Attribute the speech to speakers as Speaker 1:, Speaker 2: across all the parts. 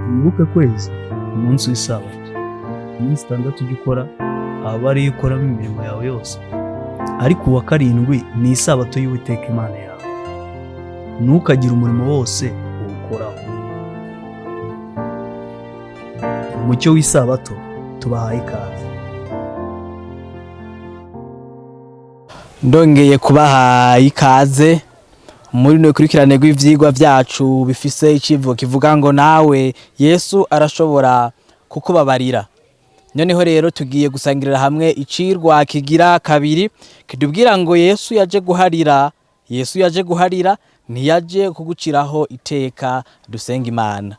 Speaker 1: wibuke kwezi umunsi w'isabato, iminsi 6 ujya ukora aba ariyo ukoramo imirimo yawe yose, ariko uwa karindwi ni isabato y'Uwiteka Imana yawe, ntukagire umurimo wose uwukoraho. Umucyo w'isabato tubahaye ikaze.
Speaker 2: Ndongeye kubaha ikaze muri no kurikirane rw'ivyigwa vyacu bifise icivugo kivuga ngo nawe Yesu arashobora kukubabarira. Noneho rero tugiye gusangirira hamwe icirwa kigira kabiri kidubwira ngo Yesu yaje guharira ntiyaje kuguciraho iteka. Dusenga Imana.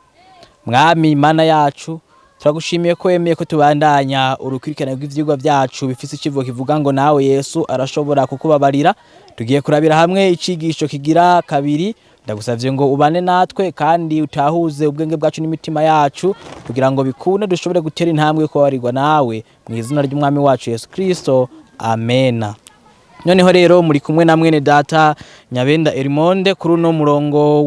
Speaker 2: Mwami Imana yacu, turagushimiye ko wemeye ko tubandanya urukurikirane rw'ivyigwa vyacu bifise icivugo kivuga ngo nawe Yesu arashobora kukubabarira. Tugiye kurabira hamwe icigisho kigira kabiri. Ndagusavye ngo ubane natwe kandi utahuze ubwenge bwacu n'imitima yacu kugira ngo bikunde dushobore gutera intambwe yo kubabarirwa nawe mu izina ry'umwami wacu Yesu Kristo. Amena. Noneho rero muri kumwe na mwene data Nyabenda Erimonde kuri uno murongo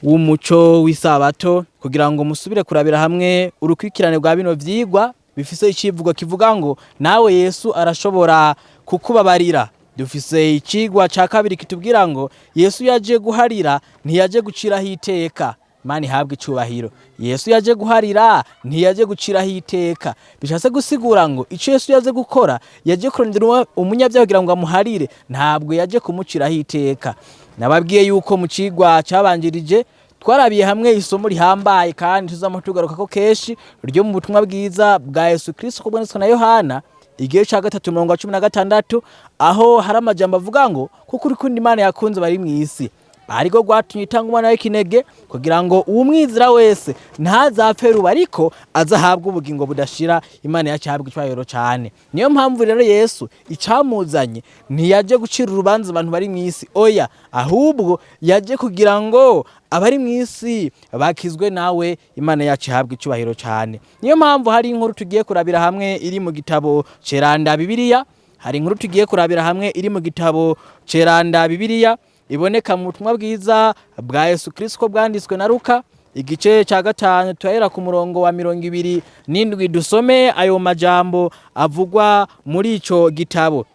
Speaker 2: w'umuco w'isabato kugira ngo musubire kurabira hamwe urukurikirane rwa bino vyigwa bifise icivugo kivuga ngo nawe Yesu arashobora kukubabarira. Dufise icigwa ca kabiri kitubwira ngo Yesu yaje guharira ntiyaje guciraho iteka. Imana ihabwe icubahiro. Yesu yaje guharira ntiyaje guciraho iteka. Bishatse gusigura ngo ico Yesu yaje gukora yaje kurondera umunyabyaha kugira ngo amuharire, ntabwo yaje kumuciraho iteka. Nababwiye yuko mu cigwa cabanjirije twarabiye hamwe isomo rihambaye kandi tuzamutugaruka ko keshi ryo mu butumwa bwiza bwa Yesu Kristo kubonetswe na Yohana igihe ca 3:16 aho hari amajambo avuga ngo kuko urukundo Imana yakunze bari mw'isi ariko gwatumye itanga umwana w'ikinege kugira ngo uwumwizira wese ntazapfe ruba ariko azahabwa ubugingo budashira. Imana yacahabwa icwayoro cyane. Niyo mpamvu rero Yesu icamuzanye ntiyaje gucira urubanza abantu bari mw'isi, oya ahubwo yaje kugira ngo abari mw'isi bakizwe nawe. Imana yacihabwa icubahiro cyane. Niyo mpamvu hari inkuru tugiye kurabira hamwe iri mu gitabo ceranda Bibiliya. Hari inkuru tugiye kurabira hamwe iri mu gitabo ceranda Bibiliya iboneka mu butumwa bwiza bwa Yesu Kristo bwanditswe na Luka igice ca 5 tuhera ku murongo wa 27. Dusome ayo majambo avugwa muri ico gitabo.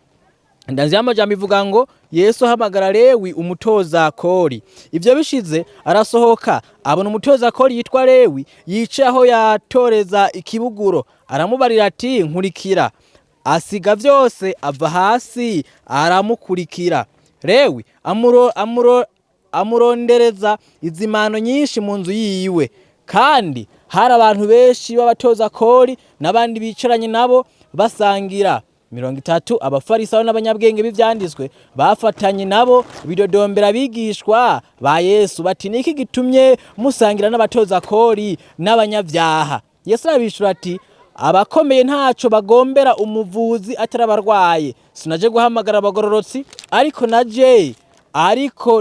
Speaker 2: Ndanzi amajambo ivuga ngo Yesu ahamagara Lewi umutoza kori. Ivyo bishize arasohoka abona umutoza kori yitwa Lewi yicaye aho yatoreza ikibuguro. Aramubarira ati nkurikira. Asiga vyose ava hasi aramukurikira. Lewi amurondereza izimano nyinshi mu nzu yiwe, kandi hari abantu benshi b'abatoza kori n'abandi bicaranye nabo basangira. 30 abafarisayo n'abanyabwenge b'ivyanditswe bafatanye nabo bidodombera bigishwa ba Yesu bati niki gitumye musangira n'abatoza kori n'abanyavyaha? Yesu arabishura ati abakomeye ntaco bagombera umuvuzi atarabarwaye. Sinaje guhamagara abagororotsi ariko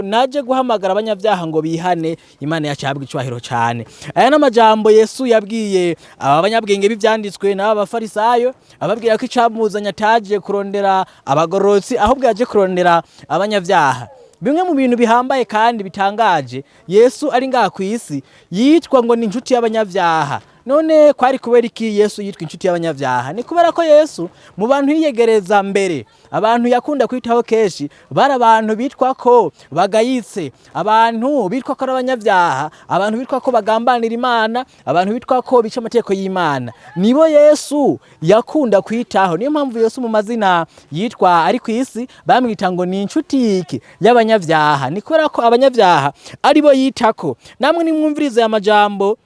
Speaker 2: naje guhamagara abanyavyaha ngo bihane. Imana yacihabwa icubahiro cyane. Aya n'amajambo Yesu yabwiye aba banyabwenge b'ivyanditswe n'aba bafarisayo ababwira ko icamuzanya ataje kurondera abagororotsi ahubwo yaje kurondera abanyavyaha. Bimwe mu bintu bihambaye kandi bitangaje, Yesu ari ngaha kw'isi yitwa ngo ni inshuti y'abanyavyaha. None kwari kubera iki Yesu yitwa inshuti y'abanyavyaha? Ni kubera ko Yesu mu bantu yiyegereza mbere, abantu yakunda kwitaho keshi bari abantu bitwa ko bagayitse, abantu bitwa ko abanyavyaha, abantu bitwa ko bagambanira Imana, abantu bitwa ko bica amategeko y'Imana. Nibo Yesu yakunda kwitaho. Niyo mpamvu Yesu mu mazina yitwa ari kw'isi bamwita ngo ni inshuti yiki y'abanyavyaha. Ni kubera ko abanyavyaha aribo yitako. Namwe nimwumvirize aya majambo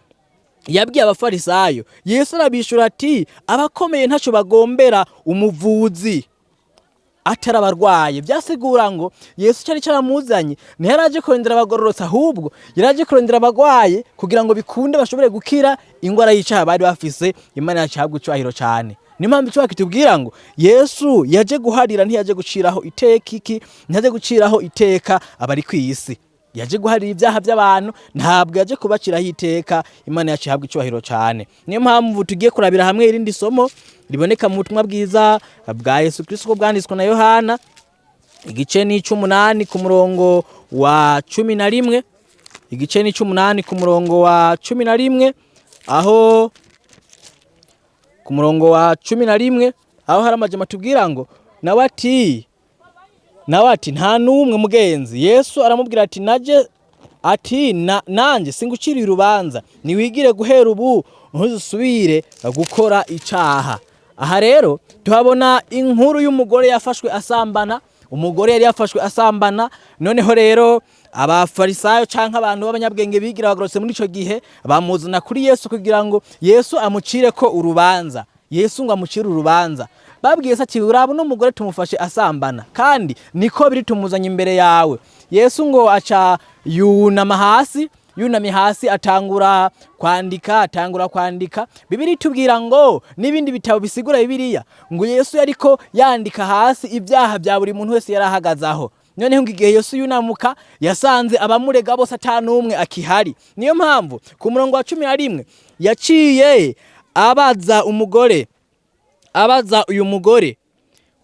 Speaker 2: yabwiye abafarisayo. Yesu arabishura ati abakomeye ntaco bagombera umuvuzi atarabarwaye. Byasigura ngo Yesu cyari caramuzanye ntiyaraje kurondera abagororotsi, ahubwo yaraje kurondera abagwaye kugira ngo bikunde bashobore gukira ingwara y'icaha bari bafise. Imana yacihabwa icubahiro cyane. Ni mpamvu icyo kitubwira ngo Yesu yaje guharira ntiyaje guciraho iteka ntiyaje guciraho iteka abari kw'isi. Yaje guharira ibyaha by'abantu, ntabwo yaje kubaciraho iteka. Imana yacihabwa icubahiro cyane. Niyo mpamvu tugiye kurabira hamwe irindi somo riboneka mu butumwa bwiza bwa Yesu Kristo bwanditswe na Yohana igice ni 8 ku murongo wa 11. igice ni 18 ku murongo wa 11, aho ku murongo wa 11 aho hari amajambo atubwira ngo nawe ati nta numwe mugenzi. Yesu aramubwira ati nanje singuciriye urubanza, niwigire guhera ubu ntuzusubire gukora icaha. Aha rero tuhabona inkuru y'umugore yafashwe asambana. Umugore yari yafashwe asambana, noneho rero abafarisayo canke abantu b'abanyabwenge bigira bagorose muri ico gihe bamuzana kuri Yesu kugira ngo Yesu amucire ko urubanza. Yesu ngo amucire urubanza. Babwiye se ati urabo n'umugore tumufashe asambana, kandi niko biri tumuzanye imbere yawe. Yesu ngo aca yunamye hasi atangura kwandika. Bibiri tubwira ngo n'ibindi bitabo bisigura Bibiliya ngo Yesu yariko yandika hasi ibyaha bya buri muntu wese yarahagazaho. Noneho ngo igihe Yesu yunamuka yasanze abamurega bose atanumwe akihari. Niyo mpamvu ku murongo wa 11 yaciye abaza uyu mugore.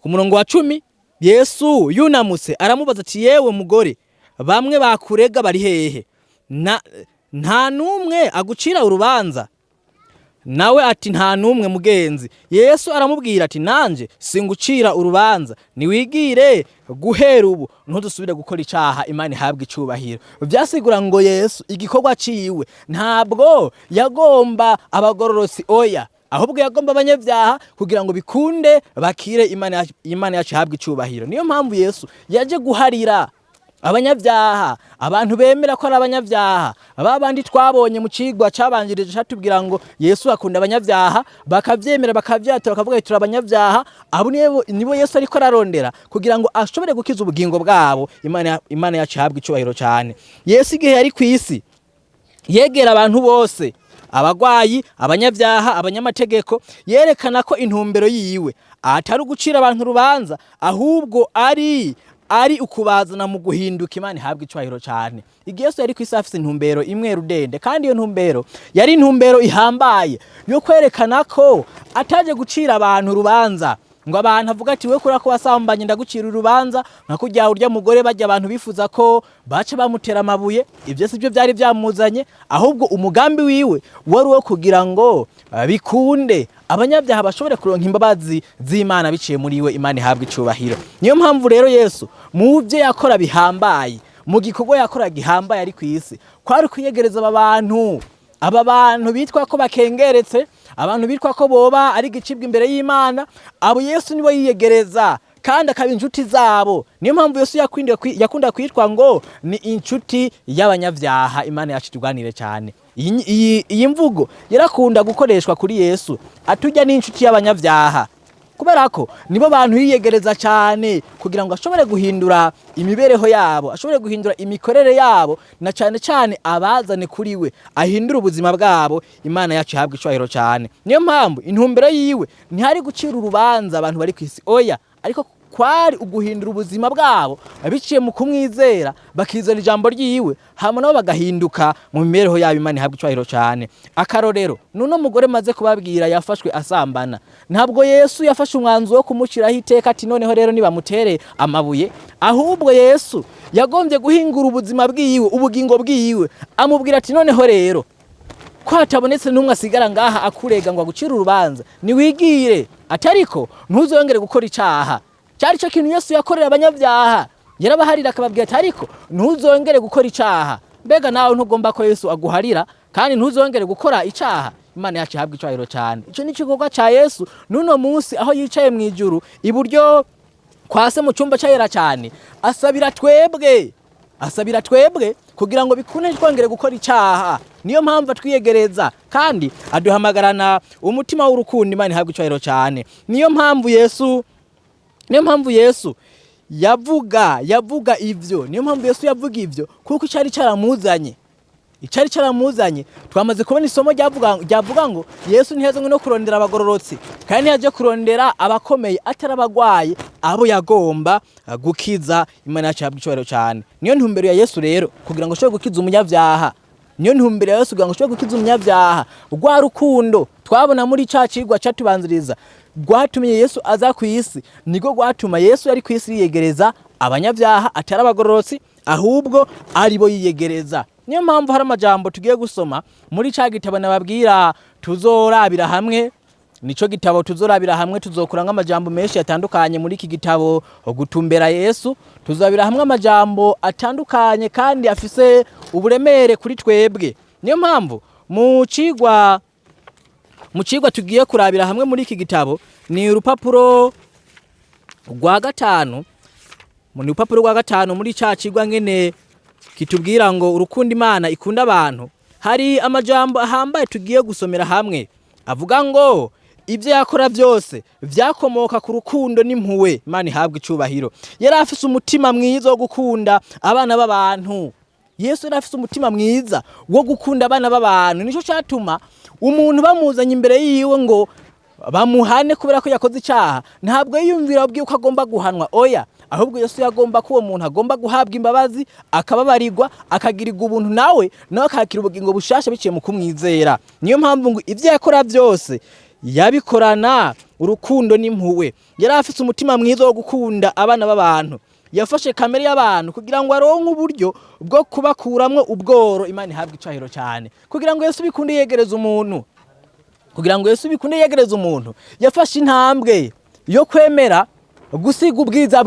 Speaker 2: Ku murongo wa 10 Yesu yunamutse aramubaza ati yewe mugore, bamwe bakurega bari hehe? Nta numwe agucira urubanza? Nawe ati nta numwe mugenzi. Yesu aramubwira ati nanje singucira urubanza, niwigire guhera ubu ntudusubire gukora icaha, Imana ihabwe icubahiro. Vyasigura ngo Yesu igikorwa ciwe ntabwo yagomba abagororosi, oya, ahubwo yagomba abanyabyaha kugira ngo bikunde bakire, Imana yacu ihabwe icubahiro. Niyo mpamvu Yesu yaje guharira abanyabyaha, abantu bemera ko ari abanyabyaha. Ababandi twabonye mu cigwa cabanjirije catubwira ngo Yesu akunda abanyabyaha, bakavyemera bakavyatura bakavuga ati turi abanyabyaha. Abo nibo Yesu ariko ararondera kugira ngo ashobore gukiza ubugingo bwabo. Imana yacu ihabwe icubahiro cyane. Yesu igihe yari kwisi yegera abantu bose, abagwayi, abanyabyaha, abanyamategeko, yerekana ko intumbero yiwe atari ugucira abantu urubanza, ahubwo ari ukubazana mu guhinduka. Imana ihabwe icubahiro cyane. Igihe Yesu yari kwisi afise intumbero imwe rudende, kandi iyo ntumbero yari intumbero ihambaye yo kwerekana ko ataje gucira abantu urubanza ngo abantu avuga ati we kura ko wasambanye ndagucira urubanza, nka kujya urya mugore bajya abantu bifuza ko bace bamutera amabuye. Ibyo sibyo byari byamuzanye, ahubwo umugambi wiwe wari wo kugira ngo bikunde abanyabyaha bashobore kuronka imbabazi z'Imana biciye muri we. Imana ihabwe icubahiro. Niyo mpamvu rero Yesu mu byo yakora bihambaye, mu gikorwa yakora gihambaye ari kwisi, kwari kuyegereza aba bantu bitwa ko bakengeretse, abantu bitwa ko boba ari gicibwa imbere y'Imana. Abo Yesu nibo yiyegereza kandi akaba inshuti zabo. Niyo mpamvu Yesu yakunda kwitwa ngo ni inshuti y'abanyabyaha. Imana yacu turwanire cyane. Iyi mvugo yarakunda gukoreshwa kuri Yesu, atujya n'inshuti y'abanyabyaha, kubera ko nibo bantu yiyegereza cyane kugira ngo ashobore guhindura imibereho yabo, ashobore guhindura imikorere yabo, na cyane cyane abazane kuri we ahindura ubuzima bwabo. Imana yacu ihabwe icubahiro cyane. Niyo mpamvu intumbero yiwe ntihari gucira urubanza abantu bari kwisi, oya, ariko kwari uguhindura ubuzima bwabo biciye mu kumwizera, bakizera ijambo ryiwe, hama nabo bagahinduka mu mibereho yabo. Imana ihabwe icubahiro cyane. Akarorero, nuno mugore maze kubabwira yafashwe asambana, ntabwo Yesu yafashe umwanzuro wo kumuciraho iteka ati noneho rero nibamutere amabuye, ahubwo Yesu yagombye guhingura ubuzima bwiwe, ubugingo bwiwe, amubwira ati noneho rero ko hatabonetse n'umwe asigara ngaha akurega ngo agucire urubanza, niwigire, atariko ntuzongere gukora icaha. Cyari cyo kintu Yesu yakorera abanyabyaha, yarabaharira akababwira ati ariko ntuzongere gukora icaha. Mbega nawe ntugomba ko Yesu aguharira kandi ntuzongere gukora icaha? Imana yacu ihabwe icubahiro cyane. Ico ni igikorwa ca Yesu nuno munsi aho yicaye mu ijuru iburyo kwase mu cyumba cyera cyane, asabira twebwe kugira ngo bikune twongere gukora icaha. Niyo mpamvu twiyegereza kandi aduhamagarana umutima w'urukundo. Imana ihabwe icubahiro cyane. Niyo mpamvu Yesu yavuga ivyo. Niyo mpamvu Yesu yavuga ivyo kuko icari caramuzanye. Twamaze kubona isomo ryavuga ngo Yesu ntiyazanywe no kurondera abagororotsi, kandi yaje kurondera abakomeye atari abagwaye, abo yagomba gukiza. Imana yacu ihabwe icubahiro cyane. Niyo ntumbero ya Yesu rero kugira ngo ashobore gukiza umunyabyaha. Niyo ntumbero ya Yesu kugira ngo ashobore gukiza umunyabyaha. Rwa rukundo twabona muri ca cigwa catubanziriza rwatumye Yesu aza ku isi, niko rwatuma Yesu yari ku isi yiyegereza abanyabyaha atari abagororotsi, ahubwo aribo yiyegereza. niyo mpamvu hari amajambo tugiye gusoma muri ca gitabo nababwira tuzorabira hamwe. Nico gitabo tuzorabira hamwe, tuzokura nk'amajambo menshi atandukanye muri iki gitabo gutumbera Yesu. Tuzabira hamwe amajambo atandukanye kandi afise uburemere kuri twebwe. Niyo mpamvu mu cigwa tugiye kurabira hamwe muri iki gitabo ni urupapuro rwa gatanu. Ni urupapuro rwa gatanu muri ca cigwa ngene kitubwira ngo urukundo Imana ikunda abantu. Hari amajambo ahambaye tugiye gusomera hamwe avuga ngo ibyo yakora byose vyakomoka ku rukundo n'impuhwe. Imana ihabwe icubahiro. Yari afise umutima mwiza wo gukunda abana b'abantu. Yesu yari afise umutima mwiza wo gukunda abana b'abantu. Nico cyatuma umuntu bamuzanye imbere yiwe ngo bamuhane kubera ko yakoze icyaha, ntabwo yiyumvira ubwiye ko agomba guhanwa. Oya, ahubwo Yesu yagomba ko uwo muntu agomba guhabwa imbabazi, akababarirwa, akagirirwa ubuntu, nawe akakira ubugingo bushasha biciye mu kumwizera. Niyo mpamvu ngo ibyo yakora byose yabikorana urukundo n'impuhwe. Yari afise umutima mwiza wo gukunda abana b'abantu. Yafashe kamere y'abantu kugira ngo aronke uburyo bwo kubakuramwo ubworo. Imana ihabwe icahiro cyane. Kugira ngo Yesu bikunde yegereza umuntu, yafashe intambwe yo kwemera gusiga ubwiza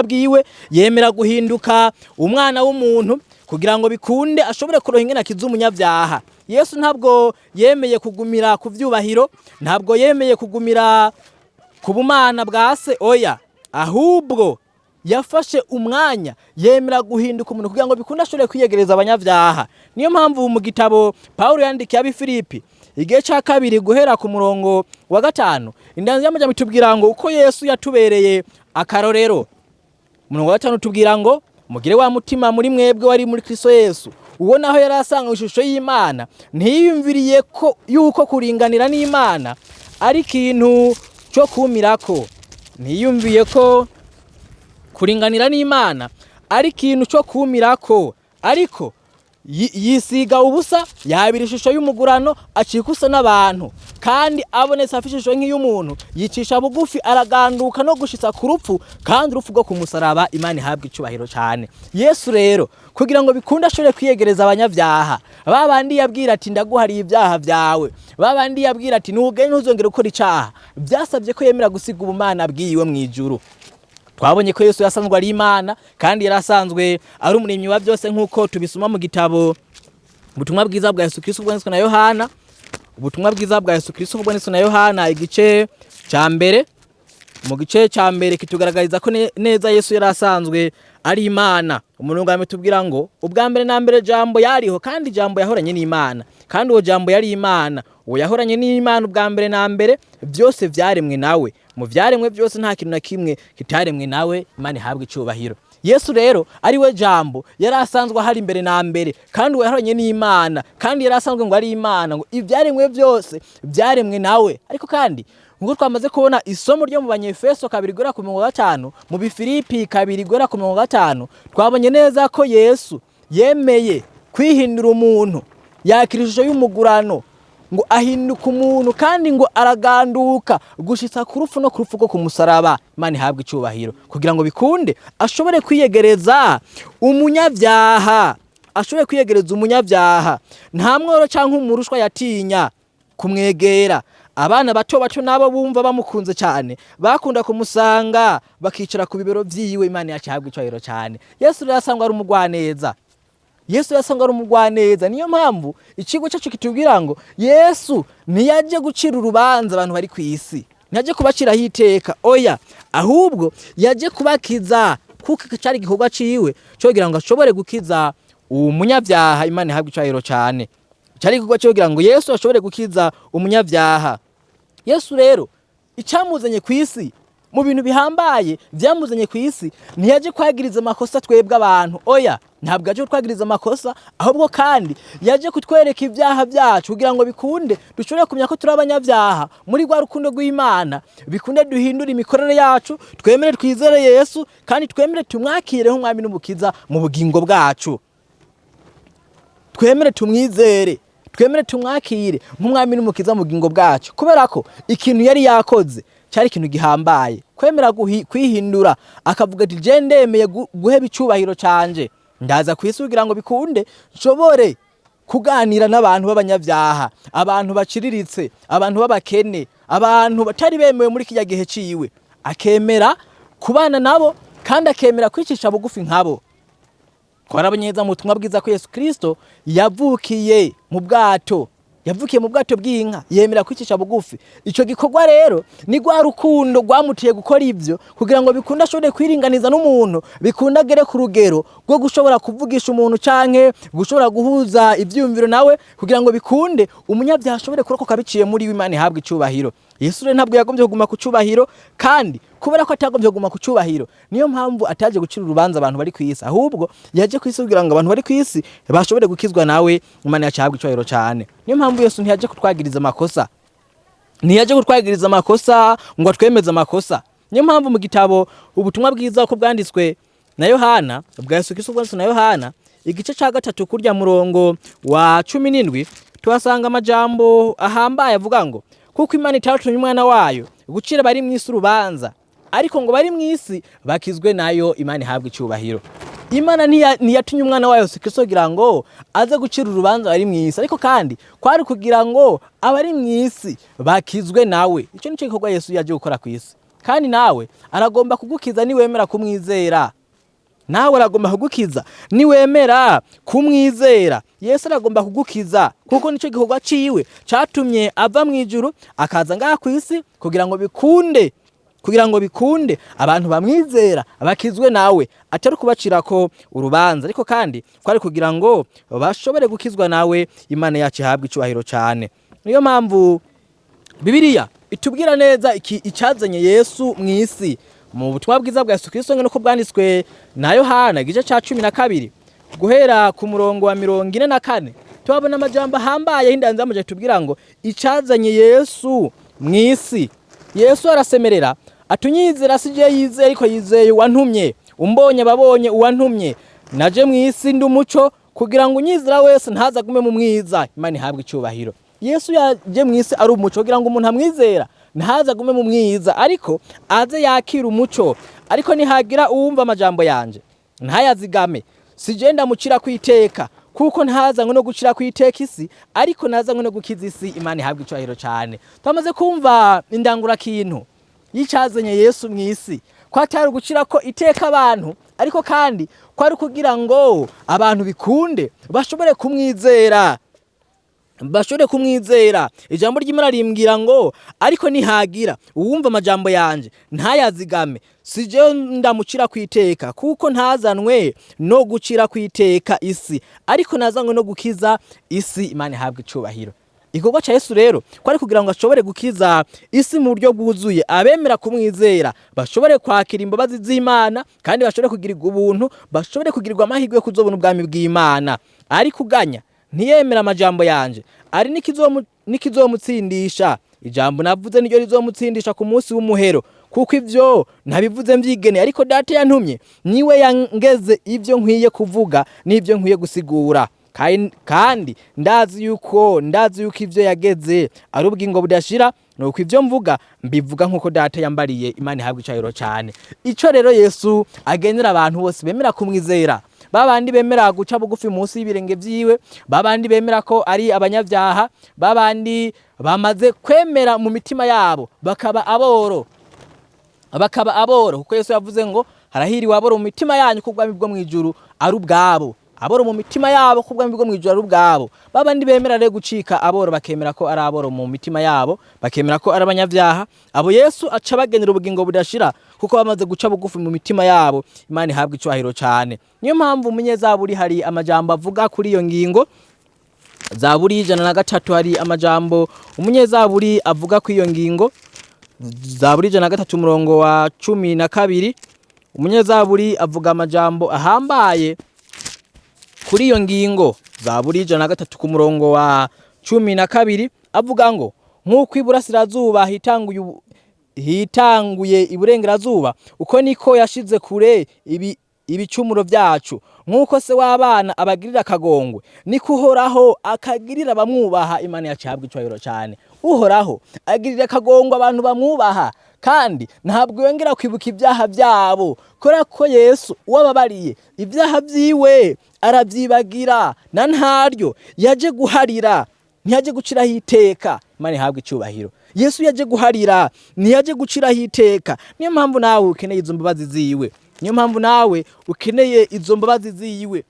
Speaker 2: bwiwe. Yemera guhinduka umwana w'umuntu kugira ngo bikunde ashobore kuronka ingene akiza umunyabyaha. Yesu ntabwo yemeye kugumira ku vyubahiro, ntabwo yemeye kugumira ku bumana bwa se. Oya, ahubwo yafashe umwanya yemera guhinduka umuntu kugira ngo bikunde ashobore kwiyegereza abanyabyaha. Niyo mpamvu mu gitabo Paulo yandikiye ab'Ifilipi igihe ca 2 guhera ku murongo wa 5 indanzi y'amajambo itubwira ngo uko Yesu yatubereye akarorero. Umurongo wa 5 tubwira ngo mugire wa mutima muri mwebwe wari muri Kristo Yesu, uwo naho yari asanga ishusho y'Imana, ntiyiyumviriye ko yuko kuringanira n'Imana ari ikintu cyo kumirako. Ntiyumviye ko kuringanira n'Imana ari ikintu cyo kumirako, ariko yisiga ubusa, yabira ishusho y'umugurano, acikusa n'abantu, kandi abonetse afite ishusho nk'iy'umuntu, yicisha bugufi, araganduka no gushitsa ku rupfu, kandi urupfu rwo kumusaraba. Imana ihabwe icubahiro cyane. Yesu rero kugira ngo bikunde ashobore kwiyegereza abanyabyaha, babandi yabwira ati ndaguhariye ibyaha byawe, babandi yabwira ati ntugende ntuzongere gukora icaha, byasabye ko yemera gusiga ubumana bwiwe mu ijuru. Twabonye ko Yesu yasanzwe ari Imana kandi yarasanzwe ari umuremyi wa byose, nk'uko tubisoma mu gitabo Ubutumwa bwiza bwa Yesu Kristo bwanditswe na Yohana. Ubutumwa bwiza bwa Yesu Kristo bwanditswe na Yohana igice ca mbere. Mu gice ca mbere kitugaragariza ko neza Yesu yarasanzwe ari Imana. Umurongo wa tubwira ngo ubwa mbere na mbere jambo yariho, kandi jambo yahoranye n'Imana, kandi uwo jambo yari Imana. Uwo yahoranye n'Imana ubwa mbere na mbere, byose vyaremwe nawe. Mu vyaremwe byose nta kintu na kimwe kitaremwe nawe. Imana ihabwe icubahiro. Yesu rero ari we jambo yarasanzwe hari imbere na mbere, kandi uwo yahoranye n'Imana, kandi yarasanzwe ngo ari Imana, ngo ivyaremwe byose vyaremwe nawe. Ariko kandi ngo twamaze kubona isomo ryo mu Banyefeso 2:5, mu Bifilipi 2:5, twabonye neza ko Yesu yemeye kwihindura umuntu, yakira ishusho y'umugurano, ngo ahinduka umuntu, kandi ngo araganduka gushitsa ku rupfu no ku rupfu rwo kumusaraba. Imana ihabwe icubahiro. Kugira ngo bikunde ashobore kwiyegereza umunyabyaha, nta mworo canke umurushwa yatinya kumwegera. Abana bato nabo bumva bamukunze cyane, bakunda kumusanga bakicara ku bibero vyiwe. Imana yacihabwe icubahiro cyane. Yesu yasangwa ari umugwaneza. Niyo mpamvu ikigo cyacu kitubwira ngo Yesu ntiyaje gucira urubanza abantu bari ku isi, ntiyaje kubaciraho iteka. Oya, ahubwo yaje kubakiza, kuko cyari igikorwa ciwe cyo kugira ngo ashobore gukiza umunyabyaha. Imana ihabwe icubahiro cyane. Cyari igikorwa cyo kugira ngo Yesu ashobore gukiza umunyabyaha. Yesu rero icamuzanye ku isi, mu bintu bihambaye byamuzanye ku isi, ntiyaje kwagiriza amakosa twebwe abantu. Oya, ntabwo yaje twagiriza amakosa, ahubwo kandi yaje kutwereka ibyaha byacu kugira ngo bikunde dushobore kumenya ko turi abanyabyaha. Muri rwa rukundo rw'Imana bikunde duhindura imikorere yacu, twemere twizere Yesu, kandi twemere tumwakire nk'umwami n'umukiza mu bugingo bwacu. Twemere tumwizere, twemere tumwakire nk'umwami n'umukiza mu bugingo bwacu, kubera ko ikintu yari yakoze cyari ikintu gihambaye. Kwemera kwihindura, akavuga ati je ndemeye guheba icubahiro canje, ndaza kwisi kugira ngo bikunde nshobore kuganira n'abantu b'abanyabyaha, abantu baciriritse, abantu b'abakene, abantu batari bemewe muri kijya gihe ciwe. Akemera kubana nabo kandi akemera kwicisha bugufi nkabo. Twarabonyeza mu butumwa bwiza ko Yesu Kristo yavukiye mu bwato bw'inka, yemera kwicisha bugufi. Ico gikorwa rero ni gwa rukundo rwamutiye gukora ivyo kugira ngo bikunda ashobore kwiringaniza n'umuntu, bikunda gere ku rugero rwo gushobora kuvugisha umuntu canke gushobora guhuza ivyumviro nawe kugira ngo bikunde umunyabyaha ashobore kurokoka biciye muri Imana ihabwa icubahiro. Yesu rero ntabwo yagombye kuguma ku cubahiro, kandi kubera ko atagombye kuguma ku cubahiro niyo mpamvu ataje gucira urubanza abantu bari kwisi, ahubwo yaje kwisi kugira ngo abantu bari kwisi bashobore gukizwa nawe Imana yacihabwa icubahiro cyane. Niyo mpamvu Yesu ntiyaje kutwagiriza amakosa, ngo atwemeze amakosa. Niyo mpamvu mu gitabo ubutumwa bwiza ko bwanditswe na Yohana, bwa Yesu Kristo bwanditswe na Yohana, igice ca 3 kurya murongo wa 17 tuhasanga amajambo ahambaye avuga ngo kuko Imana itatumye umwana wayo gucira bari mu isi urubanza, ariko ngo bari mu isi bakizwe nayo. Imana ihabwa icubahiro. Imana ntiyatumye umwana wayo Yesu Kristo kugira ngo aze gucira urubanza bari mu isi, ariko kandi kwari kugira ngo abari mu isi bakizwe nawe. Ico nico gikorwa Yesu yaje gukora ku isi, kandi nawe aragomba kugukiza niwemera kumwizera. Niwemera kumwizera Yesu aragomba kugukiza, kuko nico gikorwa ciwe catumye ava mu ijuru akaza ngaha ku isi kugira ngo bikunde abantu bamwizera bakizwe nawe, atari kubacirako urubanza, ariko kandi kwari kugira ngo bashobore gukizwa nawe. Imana yacu ihabwa icubahiro cyane. Niyo mpamvu Bibiliya itubwira neza icazanye Yesu mu isi. Mu butumwa bwiza bwa Yesu Kristo nuko bwanditswe na Yohana igice ca 12 guhera ku murongo wa 44 tubabona amajambo ahambaye hindanza muje tubwira ngo icazanye Yesu mu isi. Yesu arasemerera atunyizera sije yizeye, ariko yizeye uwantumye. Umbonye babonye uwantumye. Naje mu isi ndi umuco kugira ngo unyizera wese ntazagume mu mwiza. Imana ihabwa icubahiro. Yesu yaje mu isi ari umuco kugira ngo umuntu amwizera ntazagume mu mwiza, ariko aze yakira umuco. Ariko nihagira uwumva amajambo yanje ntayazigame, sije ndamucira kwiteka, kuko ntazanywe no gucira kwiteka isi, ariko nazanywe no gukiza isi. Imana ihabwa icubahiro cyane. Twamaze kumva indangura kintu yicazanye Yesu mu isi, ko atari gucira ko iteka abantu, ariko kandi kwari kugira ngo abantu bikunde bashobore kumwizera. Ijambo ry'Imana rimbwira ngo ariko nihagira uwumva amajambo yanje ntayazigame, sije ndamucira kwiteka, kuko ntazanwe no gucira kwiteka isi, ariko nazanwe no gukiza isi. Imana ihabwa icubahiro. Igikorwa ca Yesu rero kwari kugira ngo ashobore gukiza isi mu buryo bwuzuye, abemera kumwizera bashobore kwakira imbabazi z'Imana, kandi bashobore kugirirwa ubuntu, bashobore kugirirwa amahirwe yo kuzobona ubwami bw'Imana. Ariko uganya ntiyemera amajambo yanje ari nikizomutsindisha. Ijambo navuze niryo rizomutsindisha ku munsi w'umuhero, kuko ivyo nabivuze mvyigene, ariko Data yantumye niwe yangeze ivyo nkwiye kuvuga n'ivyo nkwiye gusigura. Kandi ndazi yuko ivyo yageze ari ubugingo budashira, nuko ivyo mvuga mbivuga nkuko Data yambariye. Imana ihabwa icubahiro cyane. Ico rero Yesu agenera abantu bose bemera kumwizera, babandi bemera guca bugufi munsi y'ibirenge vyiwe, babandi bemera ko ari abanyabyaha, babandi bamaze kwemera mu mitima yabo bakaba aboro, kuko Yesu yavuze ngo harahiriwe aboro mu mitima yanyu ko ubwami bwo mwijuru ari ubwabo. Aboro mu mitima yabo ko ubwami bwo mwijuru ari ubwabo. Babandi bemera rero gucika aboro, bakemera ko ari aboro mu mitima yabo, bakemera ko ari abanyabyaha, abo Yesu aca bagenera ubugingo budashira, kuko bamaze guca bugufi mu mitima yabo. Imana ihabwa icubahiro cyane. Niyo mpamvu umunyezaburi hari amajambo avuga kuri iyo ngingo. Zaburi 103 hari amajambo umunyezaburi avuga ku iyo ngingo. Zaburi 103 umurongo wa 12 umunyezaburi avuga amajambo ahambaye kuri iyo ngingo. Zaburi 103 ku murongo wa 12 avuga ngo nk'uko iburasirazuba hitanguye iburengerazuba, uko niko yashize kure ibicumuro byacu, nk'uko se w'abana abagirira akagongwe, niko uhoraho akagirira abamwubaha. Imana yacu ihabwe icyubahiro cyane. Uhoraho agirira akagongwe abantu bamwubaha, kandi ntabwo yongera kwibuka ibyaha byabo, kubera ko Yesu uwababariye ibyaha byiwe arabyibagira na ntaryo. Yaje guharira, ntiyaje guciraho iteka. Imana ihabwe icyubahiro. Yesu yaje guharira, ntiyaje guciraho iteka. Niyo mpamvu nawe ukeneye izo mbabazi ziwe, niyo mpamvu nawe ukeneye izo mbabazi ziwe.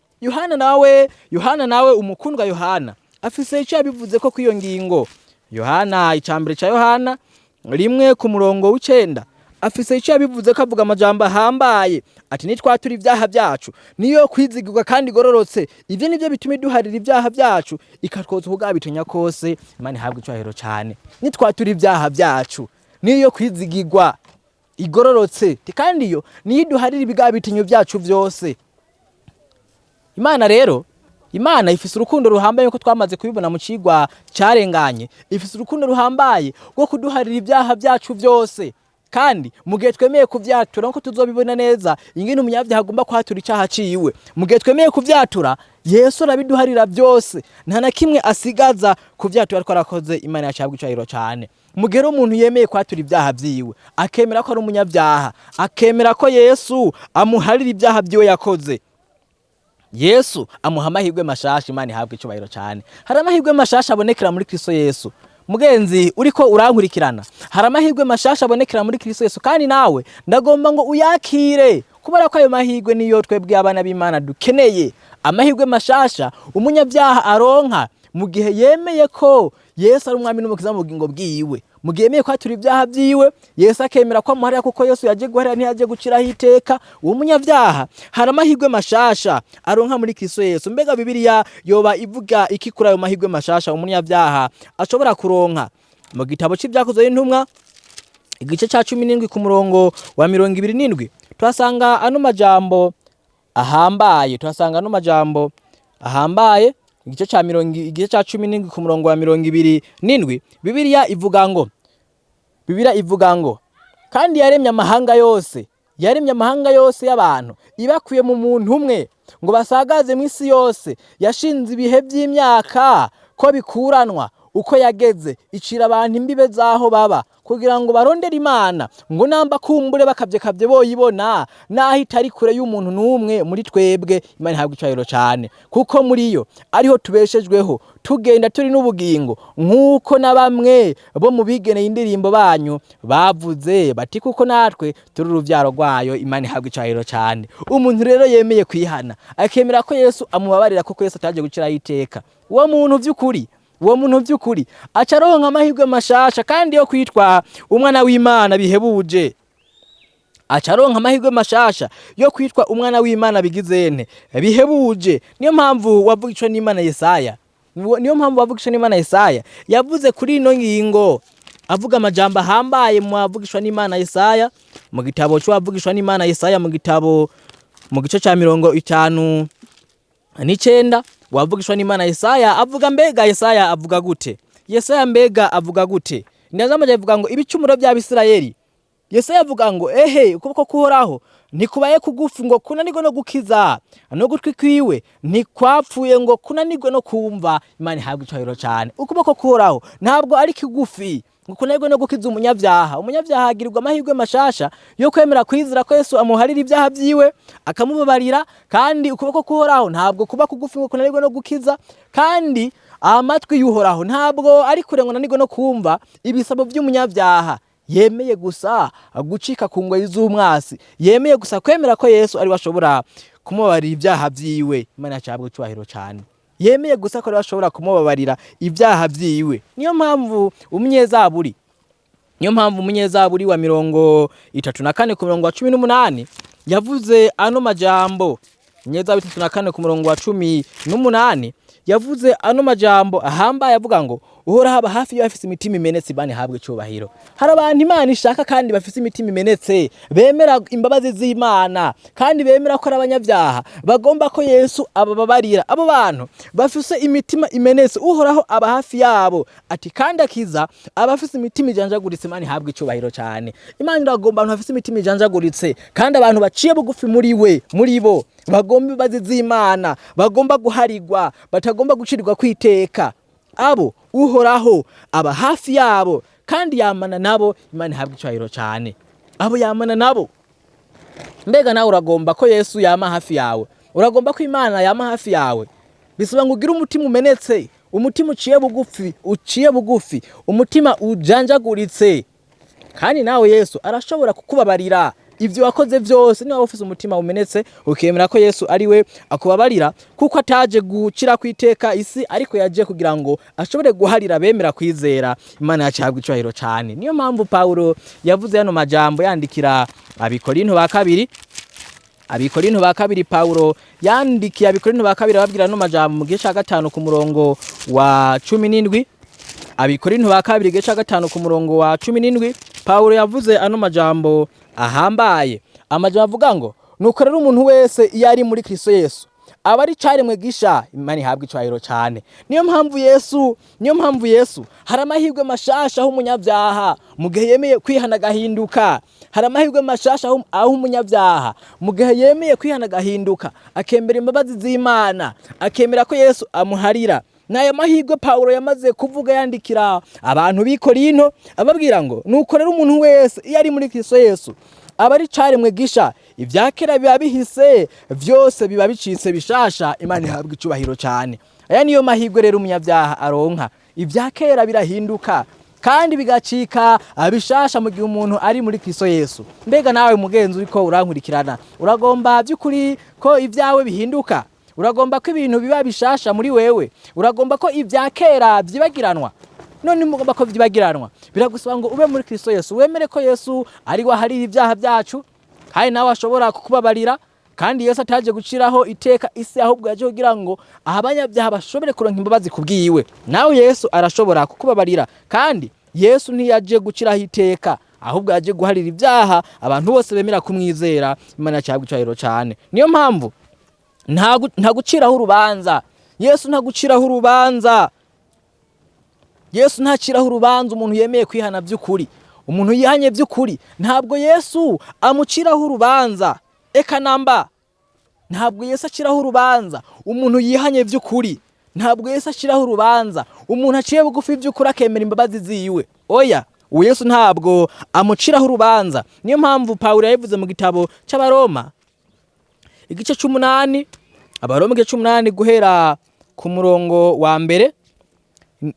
Speaker 2: Yohana nawe umukundwa Yohana afise icyo yabivuze ko kwiyo ngingo. Yohana icambere ca Yohana 1:9 afise icyo yabivuze ko avuga amajambo ahambaye ati nitwatura ibyaha byacu niyo kwizigirwa kandi gororotse, ivyo nivyo bituma iduharira ibyaha byacu ikatwoza ubugabitanya kose. Imana ihabwe icyubahiro cyane. Nitwatura ibyaha byacu niyo kwizigirwa igororotse, kandi iyo niyo iduharira ibigabitinyo byacu byose. Imana rero, Imana ifise urukundo ruhambaye ko twamaze kubibona mu cigwa carenganye. Ifise urukundo ruhambaye rwo kuduharira ibyaha byacu byose, kandi mu gihe twemeye kuvyatura nko tuzobibona neza ingene umunyabyaha agomba kwatura icaha ciwe. Mu gihe twemeye kuvyatura, Yesu arabiduharira byose, nta na kimwe asigaza kuvyatura ariko arakoze. Imana yacu ihabwe icyubahiro cyane. Mu gihe umuntu yemeye kwatura ibyaha vyiwe, akemera ko ari umunyabyaha, akemera ko Yesu amuharira ibyaha byiwe yakoze, Yesu amuha amahirwe mashasha. Imana ihabwe icyubahiro cyane. Hari amahirwe mashasha abonekera muri Kristo Yesu. Mugenzi uriko urankurikirana, hari amahirwe mashasha abonekera muri Kristo Yesu, kandi nawe ndagomba ngo uyakire, kubera ko ayo mahirwe niyo twebwe abana b'Imana dukeneye. Amahirwe mashasha umunyabyaha aronka mu gihe yemeye ko Yesu ari umwami n'umukiza mu bugingo bwiwe. Mu gihe yemeye kwatura ibyaha byiwe, Yesu akemera ko amuharira, kuko Yesu yaje guharira ntiyaje guciraho iteka. Uwo munyabyaha hari amahirwe mashasha aronka muri Kristo Yesu. Mbega Bibiliya yoba ivuga iki kuri ayo mahirwe mashasha umunyabyaha ashobora kuronka? Mu gitabo c'Ibyakozwe n'Intumwa igice ca 17 ku murongo wa 27 tuhasanga ano majambo ahambaye. Igice ca 17 ku murongo wa 27 Bibiliya ivuga ngo kandi yaremye amahanga yose y'abantu ibakuye mu muntu umwe ngo basagaze mu isi yose. Yashinze ibihe by'imyaka ko bikuranwa uko yageze, icira abantu imbibe zaho baba, kugira ngo barondere Imana, ngo namba kumbure bakavyekavye boyibona, naho itari kure y'umuntu n'umwe muri twebwe. Imana ihabwe icyubahiro cyane, kuko muri yo ariho tubeshejweho, tugenda turi n'ubugingo, nk'uko na bamwe bo mu bigeneye indirimbo banyu bavuze bati kuko natwe turi uruvyaro rwayo. Imana ihabwe icyubahiro cyane. Umuntu rero yemeye kwihana, akemera ko Yesu amubabarira, kuko Yesu ataje guciraho iteka, uwo muntu vy'ukuri acaronka amahirwe mashasha kandi yo kwitwa umwana w'Imana bihebuje. Acaronka amahirwe mashasha yo kwitwa umwana w'Imana bigizene bihebuje. Niyo mpamvu wavugishwa n'Imana Yesaya yavuze kuri ino ngingo, avuga amajambo ahambaye mu wavugishwa n'Imana Yesaya, mu gitabo c'uwavugishwa n'Imana Yesaya mu gice ca 59 wavugishwa n'Imana Yesaya avuga. Mbega Yesaya avuga gute? Ndazamaje avuga ngo ibicumuro by'Abisirayeli. Yesaya avuga ngo ukuboko kuhoraho ntikubaye kugufi ngo kunanirwe no gukiza, no gutwi kwiwe ntikwapfuye ngo kunanirwe no kumva. Imana ihabwe icyubahiro cyane. Ukuboko kuhoraho ntabwo ari kigufi ngo kunanirwe no gukiza umunyabyaha. Umunyabyaha agirirwa amahirwe mashasha yo kwemera kwizera ko Yesu amuharira ibyaha byiwe akamubabarira, kandi ukuboko kuhoraho ntabwo kuba kugufi ngo kunanirwe no gukiza, kandi amatwi y'Uhoraho ntabwo ari kure ngo nanirwe no kumva ibisabo by'umunyabyaha. Yemeye gusa gucika ku ngoyi z'umwasi, yemeye gusa kwemera ko Yesu ari washobora kumubabarira ibyaha byiwe. Imana yacu icyubahiro cyane. Yemeye gusa ko ari washobora kumubabarira ibyaha byiwe. Niyo mpamvu umunyezaburi wa 34 ku murongo wa 18 yavuze ano majambo Inyezayo 34 ku murongo wa 18 yavuze ano majambo ahambaye avuga ngo uhora haba hafi y'abafise imitima imenetse Imana ihabwe cyubahiro. Hari abantu Imana ishaka kandi bafise imitima imenetse, bemera imbabazi z'Imana kandi bemera ko ari abanyabyaha, bagomba ko Yesu abababarira. Abo bantu bafise imitima imenetse uhoraho aba hafi yabo, ati kandi akiza abafise imitima ijanjaguritse Imana ihabwe cyubahiro cyane. Imana iragomba abantu bafise imitima ijanjaguritse kandi abantu baciye bugufi muri bo bagomba imbabazi z'Imana, bagomba guharigwa, batagomba gucirirwa kwiteka. Abo uhoraho aba hafi yabo kandi yamana nabo, Imana ihabwe icyubahiro cyane. Abo yamana nabo. Mbega nawe uragomba ko Yesu yama hafi yawe? Uragomba ko Imana yama hafi yawe? Bisaba ngo ugire umutima umenetse, umutima uciye bugufi, umutima ujanjaguritse. Kandi nawe Yesu arashobora kukubabarira ivyo wakoze byose. Niba ufise umutima umenetse ukemera ko Yesu ari we akubabarira, kuko ataje gucira kwiteka isi, ariko yaje kugira ngo ashobore guharira bemera kwizera. Imana yacihabwa icyubahiro cyane. Niyo mpamvu Paulo yavuze hano majambo yandikira Abikorinto ba kabiri. Paulo yandikiye Abikorinto ba kabiri ababwira no majambo mu gice cya 5 ku murongo wa 17. Abikorinto ba kabiri gice cya 5 ku murongo wa 17 Paulo yavuze ano majambo ahambaye. Amajambo avuga ngo nuko rero umuntu wese iyo ari muri Kristo Yesu aba ari caremwe gisha, Imana ihabwe icyubahiro cyane. Niyo mpamvu Yesu hari amahirwe mashasha aho umunyabyaha mu gihe yemeye kwihana agahinduka. Hari amahirwe mashasha aho umunyabyaha mu gihe yemeye kwihana agahinduka, akemera imbabazi z'Imana, akemera ko Yesu amuharira. Nayo mahirwe Paulo yamaze kuvuga yandikira abantu b'i Korinto ababwira ngo nuko rero umuntu wese iyo ari muri Kristo Yesu aba ari caremwe gisha, ivyakera biba bihise, vyose biba bicitse bishasha. Imana ihabwe icyubahiro cyane. Aya niyo mahirwe rero umunyabyaha aronka. Ivyakera birahinduka kandi bigacika abishasha mu gihe umuntu ari muri Kristo Yesu. Mbega nawe mugenzi uriko urankurikirana, uragomba by'ukuri ko ivyawe bihinduka? Uragomba ko ibintu biba bishasha muri wewe? Uragomba ko ivyakera vyibagiranwa? None mugomba ko vyibagiranwa, biragusaba ngo ube muri Kristo Yesu, wemere ko Yesu ari we aharira ibyaha byacu, kandi nawe ashobora kukubabarira. Kandi Yesu ataje guciraho iteka isi, ahubwo yaje kugira ngo abanyabyaha bashobore kuronka imbabazi kubwiwe. Nawe Yesu arashobora kukubabarira, kandi Yesu ntiyaje guciraho iteka, ahubwo yaje guharira ibyaha abantu bose bemera kumwizera. Imana yacihabwa icyubahiro cyane. Niyo mpamvu nta guciraho urubanza. Yesu nta guciraho urubanza. Yesu ntaciraho urubanza umuntu yemeye kwihana by'ukuri. Umuntu yihanye by'ukuri ntabwo Yesu amuciraho urubanza. Eka namba, ntabwo Yesu aciraho urubanza umuntu yihanye by'ukuri. Ntabwo Yesu aciraho urubanza umuntu aciye bugufi by'ukuri akemera imbabazi ziwe. Oya, uwo Yesu ntabwo amuciraho urubanza. Niyo mpamvu Paulo yavuze mu gitabo cy'Abaroma igice 8, Abaroma igice 8 guhera ku murongo wa mbere.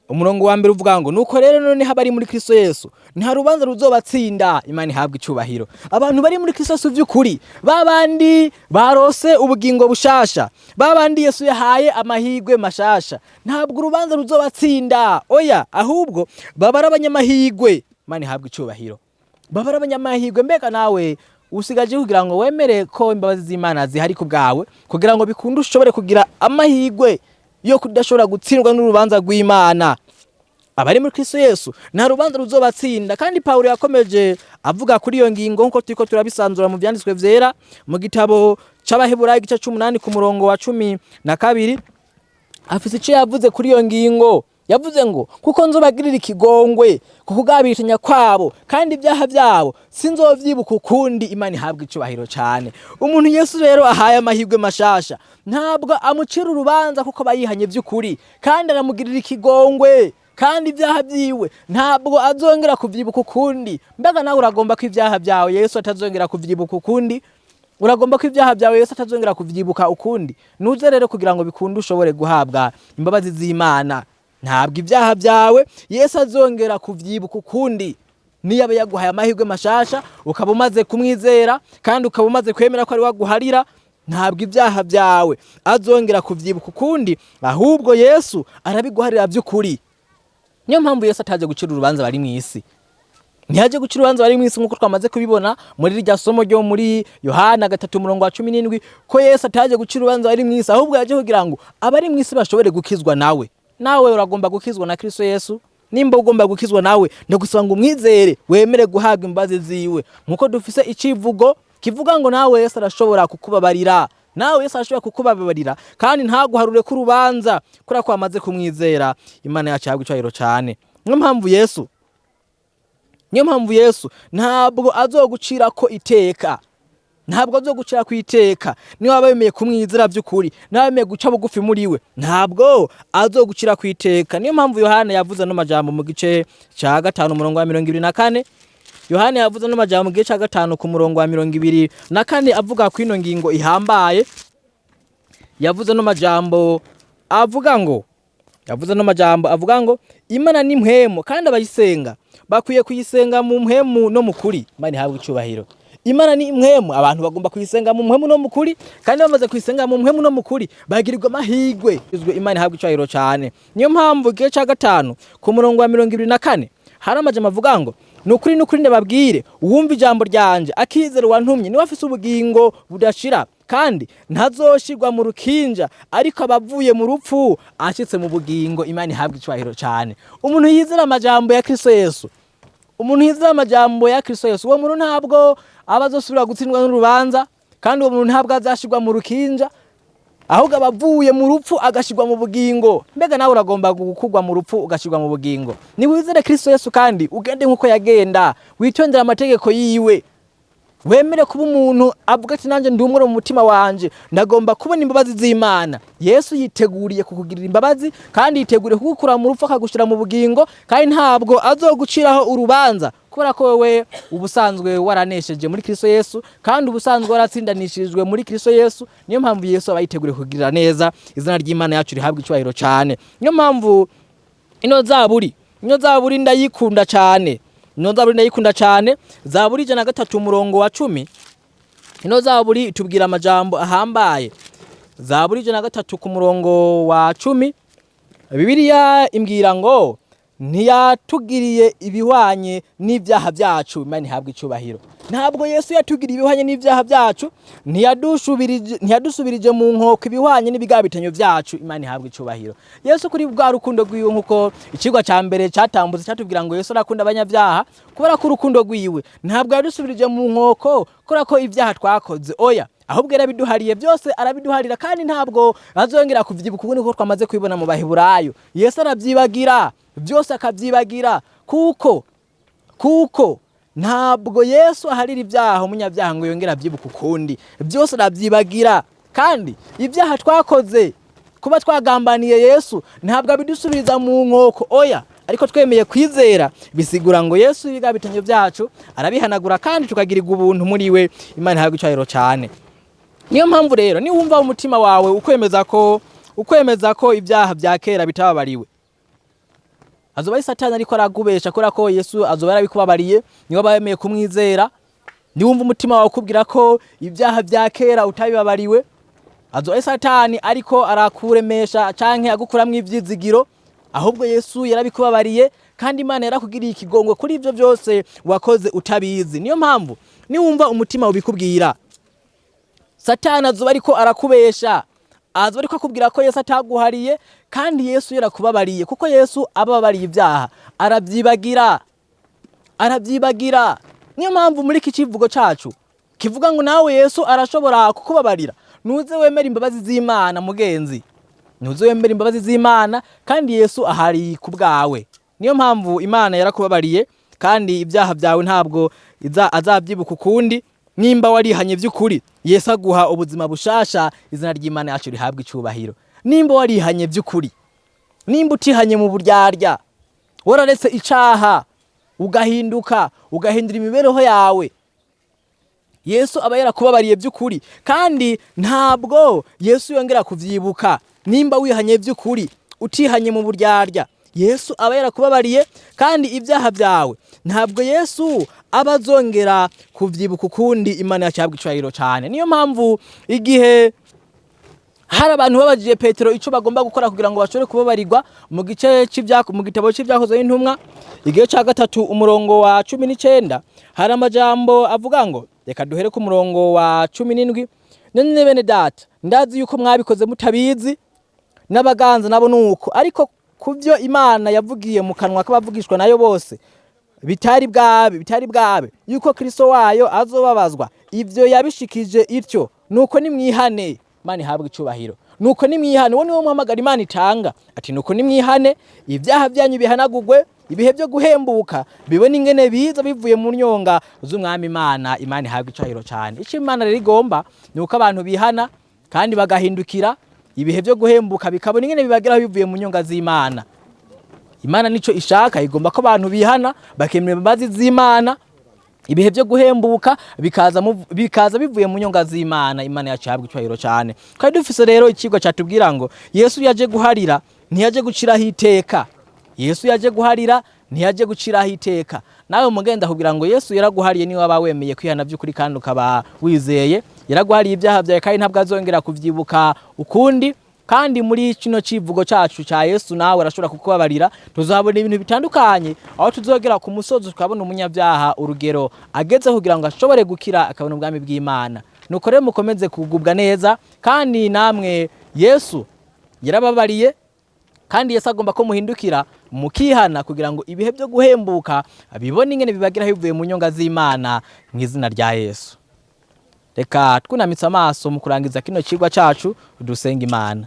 Speaker 2: Umurongo wa mbere uvuga ngo nuko rero none habari muri Kristo Yesu nta rubanza ruzobatsinda. Imana ihabwe icyubahiro. Abantu bari muri Kristo Yesu by'ukuri, babandi barose ubugingo bushasha, babandi Yesu yahaye amahirwe mashasha, ntabwo urubanza ruzobatsinda. Oya, ahubwo babara abanyamahirwe. Imana ihabwe icyubahiro. Babara abanyamahirwe. Mbega nawe usigaje kugira ngo wemere ko imbabazi z'Imana zihari ku bwawe, kugira ngo bikunde ushobore kugira amahirwe yo kudashobora gutsindwa n'urubanza rw'Imana. Abari muri Kristo Yesu nta rubanza ruzobatsinda. Kandi Paulo yakomeje avuga kuri iyo ngingo nkuko turiko turabisanzura mu byanditswe vyera mu gitabo c'Abaheburayo igice 8 ku murongo wa 12. Afise ico yavuze kuri iyo ngingo. Yavuze ngo kuko nzobagirira ikigongwe kukugabishanya kwabo, kandi ibyaha byabo sinzovyibuka ukundi. Imana ihabwe icyubahiro cyane. Umuntu Yesu rero ahaye amahirwe mashasha, ntabwo amucira urubanza kuko bayihanye by'ukuri, kandi aramugirira ikigongwe, kandi ibyaha byiwe ntabwo azongera kuvyibuka ukundi. Mbega nawe uragomba ko ibyaha byawe Yesu atazongera kuvyibuka ukundi? Uragomba ko ibyaha byawe Yesu atazongera kuvyibuka ukundi? Nuze rero kugira ngo bikunde ushobore guhabwa imbabazi z'Imana. Ntabwo ibyaha byawe Yesu azongera kuvyibuka ukundi. Niyo aba yaguhaye amahirwe mashasha, ukaba umaze kumwizera, kandi ukaba umaze kwemera ko ari waguharira, ntabwo ibyaha byawe azongera kuvyibuka ukundi, ahubwo Yesu arabiguharira by'ukuri. Niyo mpamvu Yesu ataje gucira urubanza bari mu isi. ntiyaje gucira urubanza bari mw'isi nk'uko twamaze kubibona muri rya somo ryo muri Yohana 3:17 ko Yesu ataje gucira urubanza bari mw'isi, ahubwo yaje kugira ngo abari mw'isi bashobore gukizwa nawe. Nawe uragomba gukizwa na Kristo Yesu. Nimba ugomba gukizwa nawe ndagusaba ngo umwizere, wemere guhabwa imbabazi ziwe, nkuko dufise icivugo kivuga ngo nawe Yesu arashobora kukubabarira. Nawe Yesu arashobora kukubabarira kandi ntaguharure ku rubanza kura ko amaze kumwizera. Imana yacu yabwe icahiro cyane. Niyo mpamvu Yesu ntabwo azogucira ko iteka. Ntabwo azogucira ku iteka. Niyo waba wemeye kumwizera by'ukuri, nawe wemeye guca bugufi muri we, ntabwo azogucira ku iteka. Niyo mpamvu Yohana yavuze no majambo mu gice cya 5:24. Yohana yavuze no majambo mu gice cya 5 ku murongo wa 24 avuga ku ino ngingo ihambaye. Yavuze no majambo avuga ngo Imana ni mpwemu kandi abayisenga bakwiye kuyisenga mu mpwemu no mu kuri. Imana ihabwe icubahiro. Imana ni mpwemu, abantu bagomba kuyisenga mu mpwemu no mu kuri, kandi bamaze kuyisenga mu mpwemu no mu kuri bagirirwa amahigwe. Imana ihabwe icubahiro cyane. Niyo mpamvu gice cya 5 ku murongo wa 24 hari amajambo avuga ngo nukuri ndababwire, uwumva ijambo ryanje akizera wantumye niwe afise ubugingo budashira, kandi ntazoshirwa mu rukinja, ariko abavuye mu rupfu ashitse mu bugingo. Imana ihabwe icubahiro cyane. Umuntu yizera amajambo ya Kristo Yesu, uwo muntu ntabwo abazosubira gutsindwa n'urubanza, kandi uwo muntu ntabwo azashirwa mu rukinja, ahubwo abavuye mu rupfu agashirwa mu bugingo. Mbega nawe uragomba gukugwa mu rupfu ugashirwa mu bugingo. Ni wizere Kristo Yesu kandi ugende nkuko yagenda, witondera amategeko yiwe, wemere kuba umuntu avuga ati nanje ndi umwe mu mutima wanje ndagomba kubona imbabazi z'Imana. Yesu yiteguriye kukugirira imbabazi kandi yiteguriye kugukura mu rupfu akagushira mu bugingo, kandi ntabwo azoguciraho urubanza kubera ko wewe ubusanzwe waranesheje muri Kristo Yesu, kandi ubusanzwe waratsindanishirijwe muri Kristo Yesu. Niyo mpamvu Yesu abayiteguriye kugirira neza. Izina ry'Imana yacu rihabwe icubahiro cyane. Niyo mpamvu ino zaburi ndayikunda cyane. Zaburi 103 umurongo wa 10. Ino zaburi itubwira amajambo ahambaye. Zaburi 103 ku murongo wa 10 Bibiliya imbwira ngo ntiyatugiriye ibihwanye n'ibyaha byacu. Imana ihabwe icubahiro. Ntabwo Yesu yatugiriye ibihwanye n'ibyaha byacu, ntiyadusubirije mu nkoko ibihwanye n'ibigabitanyo byacu. Imana ihabwe icubahiro. Yesu kuri bwa rukundo rwiwe, nkuko ikigwa cya mbere cyatambutse cyatubwira ngo Yesu arakunda abanyabyaha, kubera ko urukundo rwiwe ntabwo yadusubirije mu nkoko kubera ko ibyaha twakoze, oya, ahubwo yarabiduhariye, byose arabiduharira, kandi ntabwo azongera kuvyibuka. Ubu niko twamaze kwibona mu Baheburayo. Yesu arabyibagira, byose akabyibagira, kuko ntabwo Yesu aharira ibyaha umunyabyaha ngo yongera abyibuka ukundi. Byose arabyibagira, kandi ibyaha twakoze, kuba twagambaniye Yesu ntabwo abidusubiriza mu nkoko, oya, ariko twemeye kwizera bisigura ngo Yesu ibigabitanyo byacu arabihanagura, kandi tukagirirwa ubuntu muri we. Imana ihabwe icubahiro cyane. Niyo mpamvu rero ni wumva umutima wawe ukwemeza ko ibyaha bya kera bitababariwe, azoba ari Satani ariko aragubesha kubera ko Yesu azoba yarabikubabariye. Niyo bayemeye kumwizera, ni wumva umutima wawe ukubwira ko ibyaha bya kera utabibabariwe, azoba ari Satani ariko arakuremesha canke agukuramwe ivyizigiro, ahubwo Yesu yarabikubabariye, kandi Imana yarakugiriye ikigongwe kuri ivyo byose wakoze utabizi. Niyo mpamvu ni wumva umutima ubikubwira, Satani azoba ariko arakubesha, azoba ariko akubwira ko Yesu ataguhariye, kandi Yesu yarakubabariye, kuko Yesu ababariye ibyaha arabyibagira. Niyo mpamvu muri iki kivugo cacu kivuga ngo nawe Yesu arashobora kukubabarira. Nuze wemera imbabazi z'Imana mugenzi, nuze wemera imbabazi z'Imana, kandi Yesu ahari ku bwawe. Niyo mpamvu Imana yarakubabariye, kandi ibyaha byawe ntabwo azabyibuka ukundi. Nimba warihanye by'ukuri, Yesu aguha ubuzima bushasha. Izina ry'Imana yacu rihabwe icubahiro. Nimba warihanye by'ukuri, nimba utihanye mu buryarya, wararetse icaha ugahindura imibereho yawe, Yesu aba yarakubabariye by'ukuri, kandi ntabwo Yesu yongera kuvyibuka. Nimba wihanye by'ukuri, utihanye mu buryarya, Yesu aba yarakubabariye, kandi ibyaha byawe ntabwo Yesu abazongera kuvyibuka ukundi. Imana yacu ihabwe icubahiro cyane. Niyo mpamvu igihe hari abantu babajije Petero ico bagomba gukora kugira ngo bashobore kubabarirwa mu gitabo c'ivyakozwe n'intumwa igihe ca gatatu umurongo wa 19 hari amajambo avuga ngo reka duhere ku murongo wa 17 none bene data ndazi yuko mwabikoze mutabizi n'abaganza nabo nuko ariko kuvyo Imana yavugiye mu kanwa k'abavugishwa nayo bose bitari bwabe yuko Kristo wayo azobabazwa ivyo yabishikije ityo nuko nimwihane Imana ihabwa icubahiro nuko nimwihane wo niwo muhamagara Imana itanga ati nuko nimwihane ibyaha byanyu bihanagurwe ibihe byo guhembuka bibone ingene biza bivuye mu nyonga z'umwami Imana ihabwa icubahiro cyane ico Imana rero igomba nuko abantu bihana kandi bagahindukira ibihe byo guhembuka bikabona ingene bibageraho bivuye mu nyonga z'Imana. Imana nico ishaka igomba ko abantu bihana bakemera imbabazi z'Imana ibihe byo guhembuka bikaza bivuye mu nyonga z'Imana. Imana yacu ihabwa icubahiro cyane. Kandi dufise rero ikigwa cyatubwira ngo Yesu yaje guharira ntiyaje guciraho iteka. Yesu yaje guharira ntiyaje guciraho iteka. Nawe mugenda kugira ngo Yesu yaraguhariye niwe waba wemeye kwihana by'ukuri kandi ukaba wizeye yaraguhariye ibyaha byawe kandi ntabwo azongera kuvyibuka ukundi. Kandi muri kino civugo cacu ca Yesu nawe arashobora kukubabarira tuzabona ibintu bitandukanye aho tuzogera ku musozi tukabona umunyabyaha urugero ageze kugira ngo ashobore gukira akabona ubwami bw'Imana. Nuko rero mukomeze kugubwa neza kandi namwe Yesu yarababariye kandi Yesu agomba ko muhindukira mukihana kugira ngo ibihe byo guhembuka abibone ingene bibagiraho bivuye mu nyonga z'Imana mu izina rya Yesu. Reka twunamitse amaso mu kurangiza kino cigwa cacu dusenga Imana.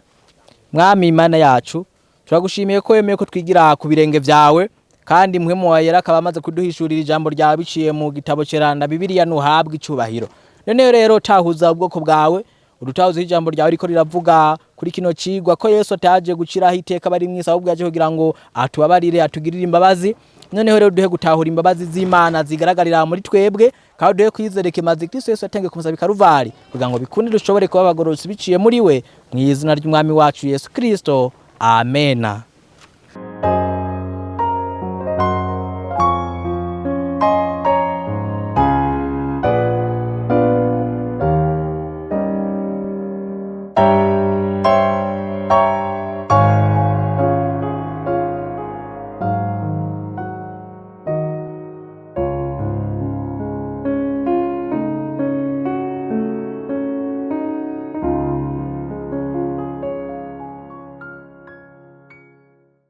Speaker 2: Mwami Imana yacu turagushimiye ko wemeye ko twigira ku birenge vyawe kandi muhemu wa yera akaba amaze kuduhishurira ijambo ryawe biciye mu gitabo ceranda Bibiliya nuhabwa icubahiro. None rero tahuza ubwoko bwawe urutahuza ijambo ryawe riko riravuga kuri kino cigwa ko Yesu ataje guciraho iteka bari mwisa ahubwo yaje kugira ngo atubabarire atugirire imbabazi. Noneho rero duhe gutahura imbabazi z'Imana zigaragarira muri twebwe kandi duhe kwizereka imazi Kristo Yesu yatenge ku musaraba Karuvari kugira ngo bikunde dushobore kuba abagororotsi biciye muri we mu izina ry'umwami wacu Yesu Kristo. Amena.